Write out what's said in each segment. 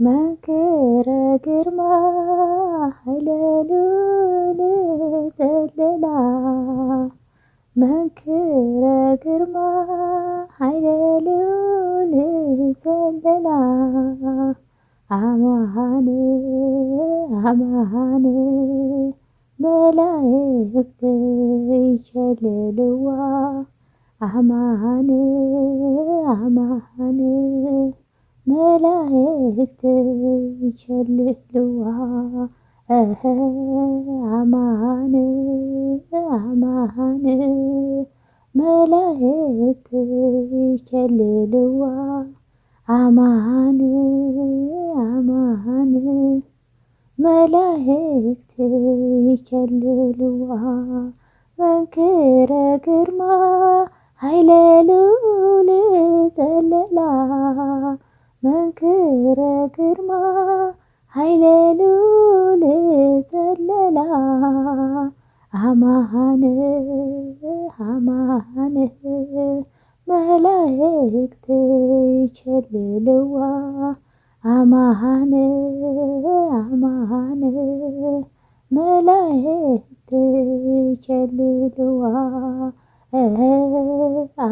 መንክረ ግርማ ሃይለሉል ዘለላ መንክረ ግርማ ሃይለሉል ዘለላ አማን አማን መላእክት ይሸልልዋ አማን አማን መላእክት ይሸልልዋ አማን አማን መላእክት ይሸልልዋ አማን አማን መላእክት ይሸልልዋ መንክረ ግርማ ሃይለሉል ዘለላ መንክረ ግርማ ሃይለሉል ዘለላ አማን አማን መላእክት ይሸልልዋ አማን አማን መላእክት ይሸልልዋ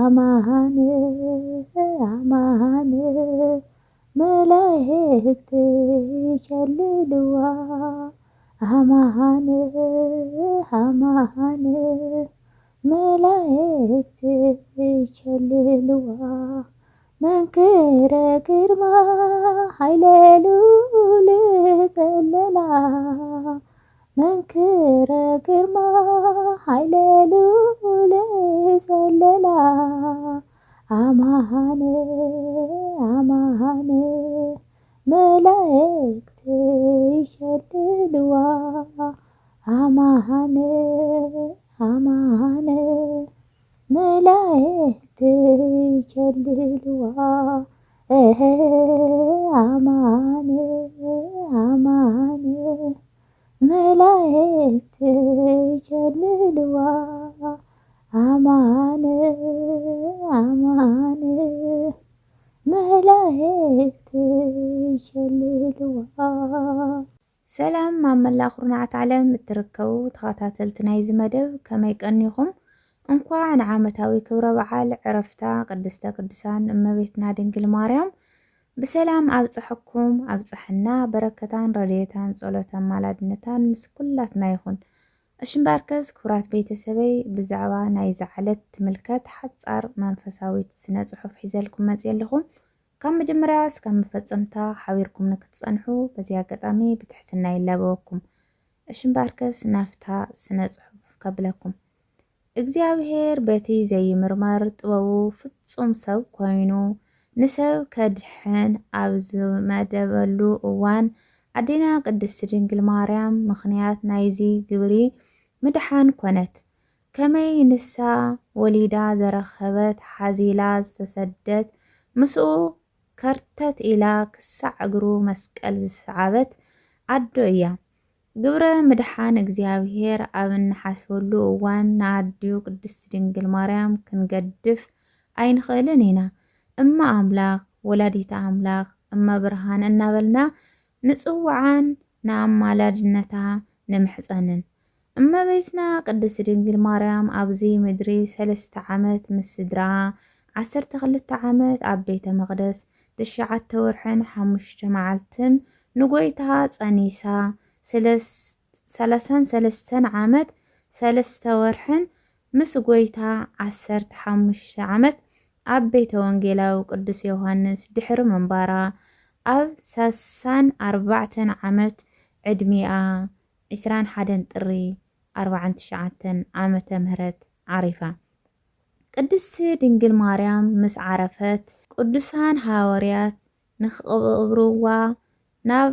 አማን አማን መላእክት ይሸልልዋ አማን አማን መላእክት ይሸልልዋ መንክረ ግርማ ሃይለሉል ዘለላ መንክረ ግርማ ሃይለሉል ዘለላ አማን አማን መላእክት ይሸልልዋ አማን አማን መላእክት ይሸልልዋ አማን አማን መላእክት ይሸልልዋ አማን አማን መላእክት ይሸልልዋ። ሰላም ኣብ መላእ ኩርናዓት ዓለም እትርከቡ ተኸታተልቲ ናይዚ መደብ ከመይ ቀኒኹም? እንኳዕ ንዓመታዊ ክብረ በዓል ዕረፍታ ቅድስተ ቅዱሳን እመቤትና ድንግል ማርያም ብሰላም ኣብፅሐኩም። ኣብፅሕና በረከታን ረድኤታን ጸሎተን ማላድነታን ምስ ኩላትና ይኹን። እሽምባርከስ ክቡራት ቤተሰበይ ብዛዕባ ናይ ዝዓለት ትምልከት ሓፃር መንፈሳዊት ስነ ጽሑፍ ሒዘልኩም መፅእ ኣለኹም። ካብ መጀመርያ እስካብ መፈጸምታ ሓቢርኩም ንክትጸንሑ በዚ ኣጋጣሚ ብትሕትና ይላበወኩም። እሽምባርከስ ናፍታ ስነ ጽሑፍ ከብለኩም። እግዚአብሔር በቲ ዘይምርመር ጥበቡ ፍጹም ሰብ ኮይኑ ንሰብ ከድሕን ኣብ ዝመደበሉ እዋን ኣዴና ቅድስቲ ድንግል ማርያም ምኽንያት ናይዚ ግብሪ ምድሓን ኮነት። ከመይ ንሳ ወሊዳ ዘረኸበት ሓዚላ ዝተሰደት ምስኡ ከርተት ኢላ ክሳዕ እግሩ መስቀል ዝሰዓበት ኣዶ እያ። ግብረ ምድሓን እግዚአብሔር ኣብ እንሓስበሉ እዋን ንኣድዩ ቅድስቲ ድንግል ማርያም ክንገድፍ ኣይንኽእልን ኢና። እማ ኣምላኽ ወላዲተ ኣምላኽ እማ ብርሃን እናበልና ንጽዋዓን ንኣማላድነታ ንምሕፀንን። እመቤትና ቅድስቲ ድንግል ማርያም ኣብዚ ምድሪ 3 ዓመት ምስ ስድራ 12 ዓመት ኣብ ቤተ መቕደስ 9 ወርሕን 5 መዓልትን ንጎይታ ጸኒሳ 33 ዓመት 3 ወርሕን ምስ ጎይታ 15 ዓመት ኣብ ቤተ ወንጌላዊ ቅዱስ ዮሃንስ ድሕሪ መንባራ ኣብ 64 ዓመት ዕድሚኣ 21 ጥሪ 49 ዓመተ ምህረት ዓሪፋ። ቅድስቲ ድንግል ማርያም ምስ ዓረፈት ቅዱሳን ሃዋርያት ንኽቕብርዋ ናብ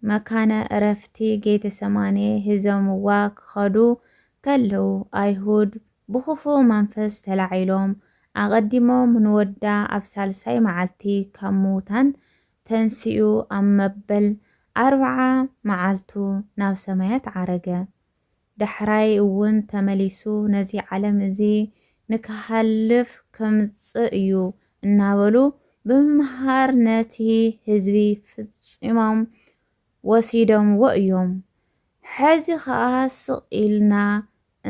መካነ ዕረፍቲ ጌተ ሰማኔ ሂዘምዋ ክኸዱ ከለዉ ኣይሁድ ብኽፉእ መንፈስ ተላዒሎም ኣቐዲሞም ንወዳ ኣብ ሳልሳይ መዓልቲ ካብ ምውታን ተንሲኡ ኣብ መበል 40 መዓልቱ ናብ ሰማያት ዓረገ። ዳሕራይ እውን ተመሊሱ ነዚ ዓለም እዚ ንክሃልፍ ከምጽእ እዩ እናበሉ ብምምሃር ነቲ ህዝቢ ፍጹሞም ወሲዶምዎ እዮም። ሕዚ ኸኣ ስቕ ኢልና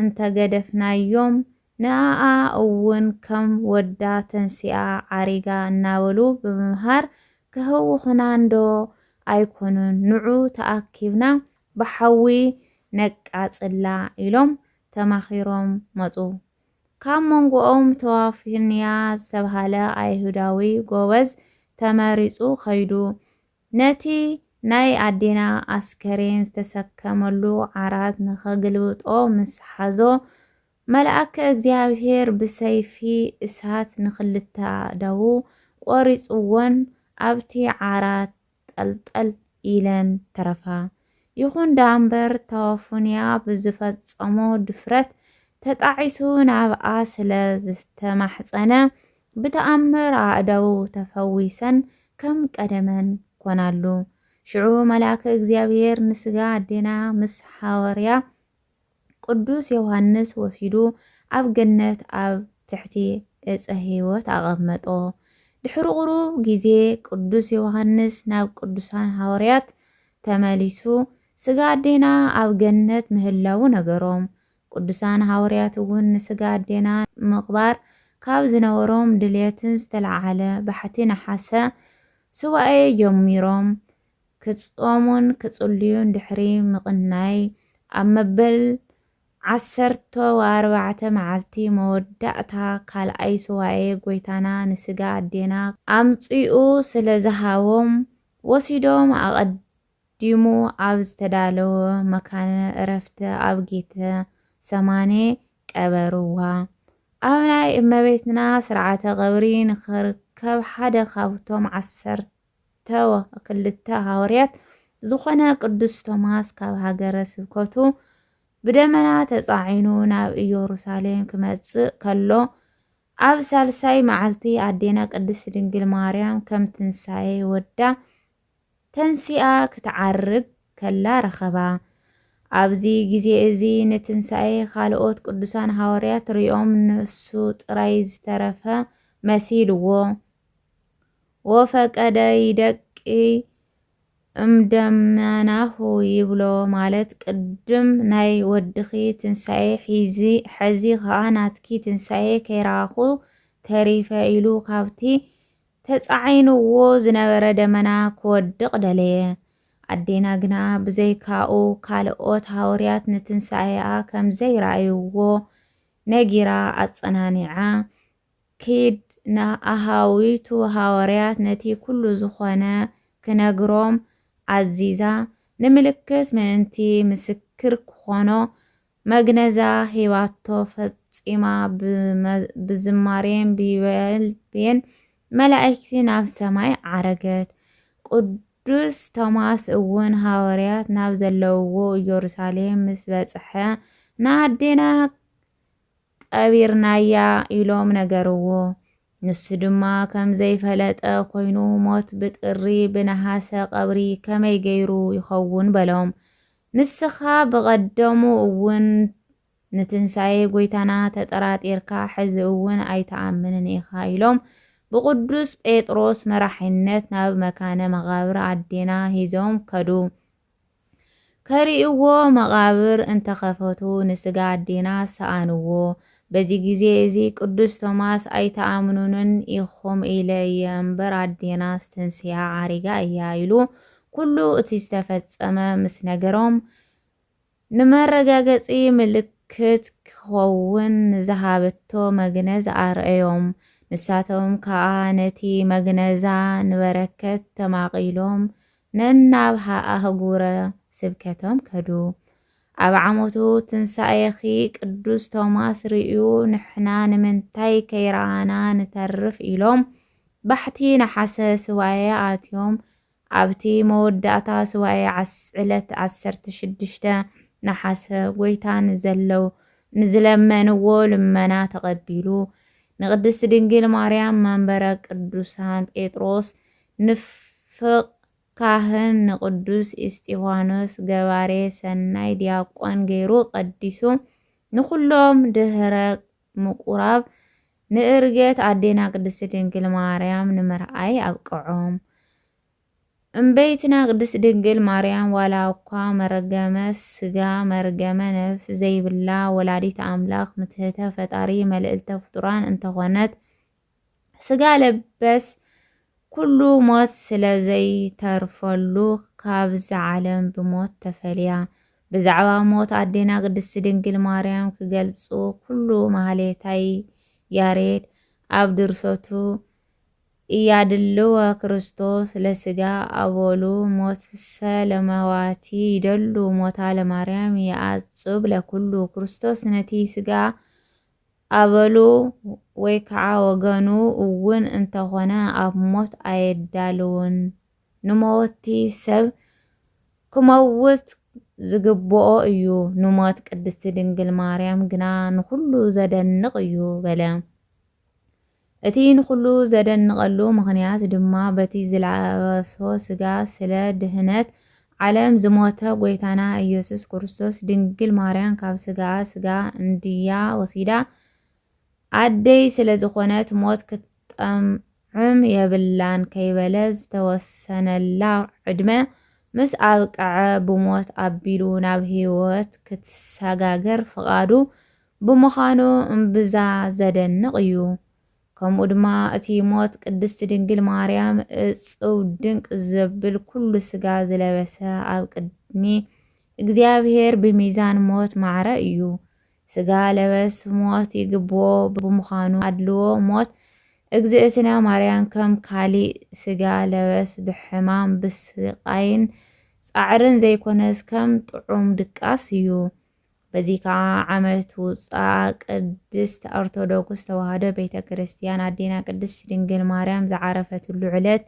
እንተገደፍናዮም ንኣኣ እውን ከም ወዳ ተንሲኣ ዓሪጋ እናበሉ ብምምሃር ክህውኹና እንዶ ኣይኮኑን ንዑ ተኣኪብና ብሓዊ ነቃጽላ ኢሎም ተማኺሮም መጹ። ካብ መንጎኦም ተዋፊንያ ዝተባህለ ኣይሁዳዊ ጎበዝ ተመሪጹ ኸይዱ ነቲ ናይ ኣዴና ኣስከሬን ዝተሰከመሉ ዓራት ንኸግልብጦ ምስ ሓዞ መልአከ እግዚአብሔር ብሰይፊ እሳት ንኽልተ ኣእዳዉ ቆሪጹዎን ኣብቲ ዓራት ጠልጠል ኢለን ተረፋ። ይኹን ዳእምበር ተዋፉንያ ብዝፈጸሞ ድፍረት ተጣዒሱ ናብኣ ስለ ዝተማሕፀነ ብተኣምር ኣእዳዉ ተፈዊሰን ከም ቀደመን ኮናሉ። ሽዑ መልአከ እግዚአብሔር ንስጋ ኣዴና ምስ ሓዋርያ ቅዱስ ዮሃንስ ወሲዱ ኣብ ገነት ኣብ ትሕቲ ዕፀ ሕይወት ኣቐመጦ። ድሕሪ ቁሩብ ግዜ ቅዱስ ዮሃንስ ናብ ቅዱሳን ሃዋርያት ተመሊሱ ስጋ ኣዴና ኣብ ገነት ምህላዉ ነገሮም። ቅዱሳን ሃዋርያት እውን ንስጋ ኣዴና ምቕባር ካብ ዝነበሮም ድልየትን ዝተለዓለ ባሕቲ ነሓሰ ሱባኤ ጀሚሮም ክጾሙን ክጽልዩን ድሕሪ ምቕናይ ኣብ መበል 14 መዓልቲ መወዳእታ ካልኣይ ሱባኤ ጎይታና ንስጋ ኣዴና ኣምጺኡ ስለ ዝሃቦም ወሲዶም ኣቐዲሙ ኣብ ዝተዳለወ መካነ ዕረፍቲ ኣብ ጌተ ሰማኔ ቀበርዋ። ኣብ ናይ እመቤትና ስርዓተ ቀብሪ ንኽርከብ ሓደ ካብቶም 12 ሃዋርያት ዝኾነ ቅዱስ ቶማስ ካብ ሃገረ ስብከቱ ብደመና ተጻዒኑ ናብ ኢየሩሳሌም ክመጽእ ከሎ ኣብ ሳልሳይ መዓልቲ ኣዴና ቅድስት ድንግል ማርያም ከም ትንሳኤ ወዳ ተንሲኣ ክትዓርግ ከላ ረኸባ። ኣብዚ ግዜ እዚ ንትንሳኤ ካልኦት ቅዱሳን ሃዋርያት ሪኦም ንሱ ጥራይ ዝተረፈ መሲልዎ ወፈቀደ ይደቂ እምደመናሁ ይብሎ ማለት ቅድም ናይ ወድኺ ትንሳኤ ሕዚ ኸኣ ናትኪ ትንሳኤ ከይረኣኹ ተሪፈ ኢሉ ካብቲ ተጻዒንዎ ዝነበረ ደመና ክወድቕ ደለየ። ኣዴና ግና ብዘይካኡ ካልኦት ሃዋርያት ንትንሳኤኣ ከምዘይረኣይዎ ነጊራ ኣጸናኒዓ ኪድ ንኣሃዊቱ ሃዋርያት ነቲ ኩሉ ዝኾነ ክነግሮም ኣዚዛ ንምልክት ምእንቲ ምስክር ክኾኖ መግነዛ ሂባቶ ፈጺማ ብዝማሬን ብበልቤን መላእክቲ ናብ ሰማይ ዓረገት። ቅዱስ ቶማስ እውን ሃዋርያት ናብ ዘለውዎ ኢየሩሳሌም ምስ በጽሐ ንኣዴና ቀቢርናያ ኢሎም ነገርዎ። ንሱ ድማ ከም ዘይፈለጠ ኮይኑ ሞት ብጥሪ ብነሃሰ ቀብሪ ከመይ ገይሩ ይኸውን በሎም። ንስኻ ብቐደሙ እውን ንትንሳኤ ጎይታና ተጠራጢርካ ሕዚ እውን ኣይተኣምንን ኢኻ ኢሎም ብቅዱስ ጴጥሮስ መራሒነት ናብ መካነ መቃብር ኣዴና ሒዞም ከዱ። ከሪእዎ መቃብር እንተኸፈቱ ንስጋ ኣዴና ሰኣንዎ። በዚ ግዜ እዚ ቅዱስ ቶማስ ኣይተኣምኑንን ኢኹም ኢለ እየ እምበር ኣዴናስ ተንሲኣ ዓሪጋ እያ ኢሉ ኩሉ እቲ ዝተፈጸመ ምስ ነገሮም ንመረጋገጺ ምልክት ክኸውን ንዝሃበቶ መግነዝ ኣርአዮም። ንሳቶም ከዓ ነቲ መግነዛ ንበረከት ተማቒሎም ነናብ ኣህጉረ ስብከቶም ከዱ። ኣብ ዓመቱ ትንሳኤኺ ቅዱስ ቶማስ ርእዩ ንሕና ንምንታይ ከይረኣና ንተርፍ ኢሎም ባሕቲ ነሓሰ ሱባኤ ኣትዮም። ኣብቲ መወዳእታ ሱባኤ ዕለት 16 ነሓሰ ጎይታ ንዝለመንዎ ልመና ተቐቢሉ ንቅድስት ድንግል ማርያም መንበረ ቅዱሳን ጴጥሮስ ንፍቅ ካህን ንቅዱስ እስጢፋኖስ ገባሬ ሰናይ ዲያቆን ገይሩ ቀዲሱ ንኩሎም ድህረ ምቁራብ ንእርገት ኣዴና ቅድስቲ ድንግል ማርያም ንምርኣይ ኣብቅዖም። እምበይትና ቅድስቲ ድንግል ማርያም ዋላ እኳ መረገመ ስጋ መርገመ ነፍስ ዘይብላ ወላዲት ኣምላኽ ምትህተ ፈጣሪ መልዕልተ ፍጡራን እንተኾነት ስጋ ለበስ ኩሉ ሞት ስለ ዘይተርፈሉ ካብዚ ዓለም ብሞት ተፈልያ። ብዛዕባ ሞት ኣዴና ቅድስቲ ድንግል ማርያም ክገልጹ ኩሉ ማህሌታይ ያሬድ ኣብ ድርሰቱ እያድልወ ክርስቶስ ለስጋ ኣበሉ ሞትሰ ለመዋቲ ይደሉ ሞታ ለማርያም ይኣጽብ ለኩሉ ክርስቶስ ነቲ ስጋ ኣበሉ ወይ ከዓ ወገኑ እውን እንተኾነ ኣብ ሞት ኣየዳልውን ንመወቲ ሰብ ክመውት ዝግብኦ እዩ። ንሞት ቅድስቲ ድንግል ማርያም ግና ንኩሉ ዘደንቕ እዩ በለ። እቲ ንኩሉ ዘደንቐሉ ምኽንያት ድማ በቲ ዝለበሶ ስጋ ስለ ድህነት ዓለም ዝሞተ ጎይታና ኢየሱስ ክርስቶስ ድንግል ማርያም ካብ ስጋኣ ስጋ እንድያ ወሲዳ ኣደይ ስለ ዝኾነት ሞት ክትጠምዕም የብላን ከይበለ ዝተወሰነላ ዕድመ ምስ ኣብቅዐ ብሞት ኣቢሉ ናብ ህይወት ክትሰጋገር ፍቓዱ ብምዃኑ እምብዛ ዘደንቕ እዩ። ከምኡ ድማ እቲ ሞት ቅድስቲ ድንግል ማርያም እጽው ድንቅ ዘብል ኩሉ ስጋ ዝለበሰ ኣብ ቅድሚ እግዚኣብሔር ብሚዛን ሞት ማዕረ እዩ። ስጋ ለበስ ሞት ይግብኦ ብምዃኑ ኣድልዎ ሞት እግዝእትና ማርያም ከም ካሊእ ስጋ ለበስ ብሕማም ብስቃይን ጻዕርን ዘይኮነስ ከም ጥዑም ድቃስ እዩ። በዚ ከዓ ዓመት ውፃእ ቅድስት ኦርቶዶክስ ተዋህዶ ቤተ ክርስቲያን ኣዴና ቅድስቲ ድንግል ማርያም ዝዓረፈትሉ ዕለት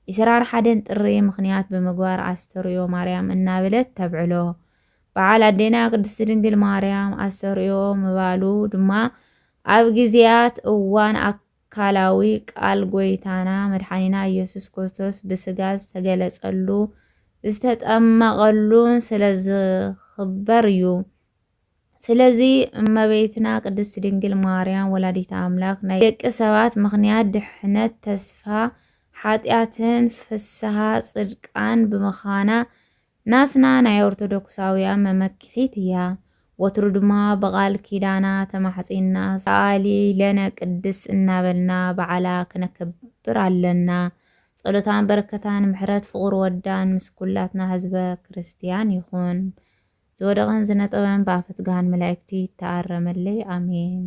21 ጥሪ ምኽንያት ብምግባር ኣስተርእዮ ማርያም እናበለት ተብዕሎ። በዓል ኣዴና ቅድስቲ ድንግል ማርያም ኣስተርእዮ ምባሉ ድማ ኣብ ጊዜያት እዋን ኣካላዊ ቃል ጎይታና መድሓኒና ኢየሱስ ክርስቶስ ብስጋ ዝተገለጸሉ ዝተጠመቐሉን ስለ ዝኽበር እዩ። ስለዚ እመቤትና ቅድስቲ ድንግል ማርያም ወላዲተ ኣምላኽ ናይ ደቂ ሰባት ምኽንያት ድሕነት ተስፋ ሓጢኣትን ፍስሓ ጽድቃን ብምዃና ናትና ናይ ኦርቶዶክሳውያን መመክሒት እያ። ወትሩ ድማ ብቓል ኪዳና ተማሕፂና ሰኣሊ ለነ ቅድስ እናበልና በዓላ ክነክብር ኣለና። ጸሎታን በረከታን ምሕረት ፍቑር ወዳን ምስ ኩላትና ህዝበ ክርስቲያን ይኹን። ዝወደቐን ዝነጠበን ብኣፈ ትግሃን መላእክቲ ተኣረመለይ ኣሜን።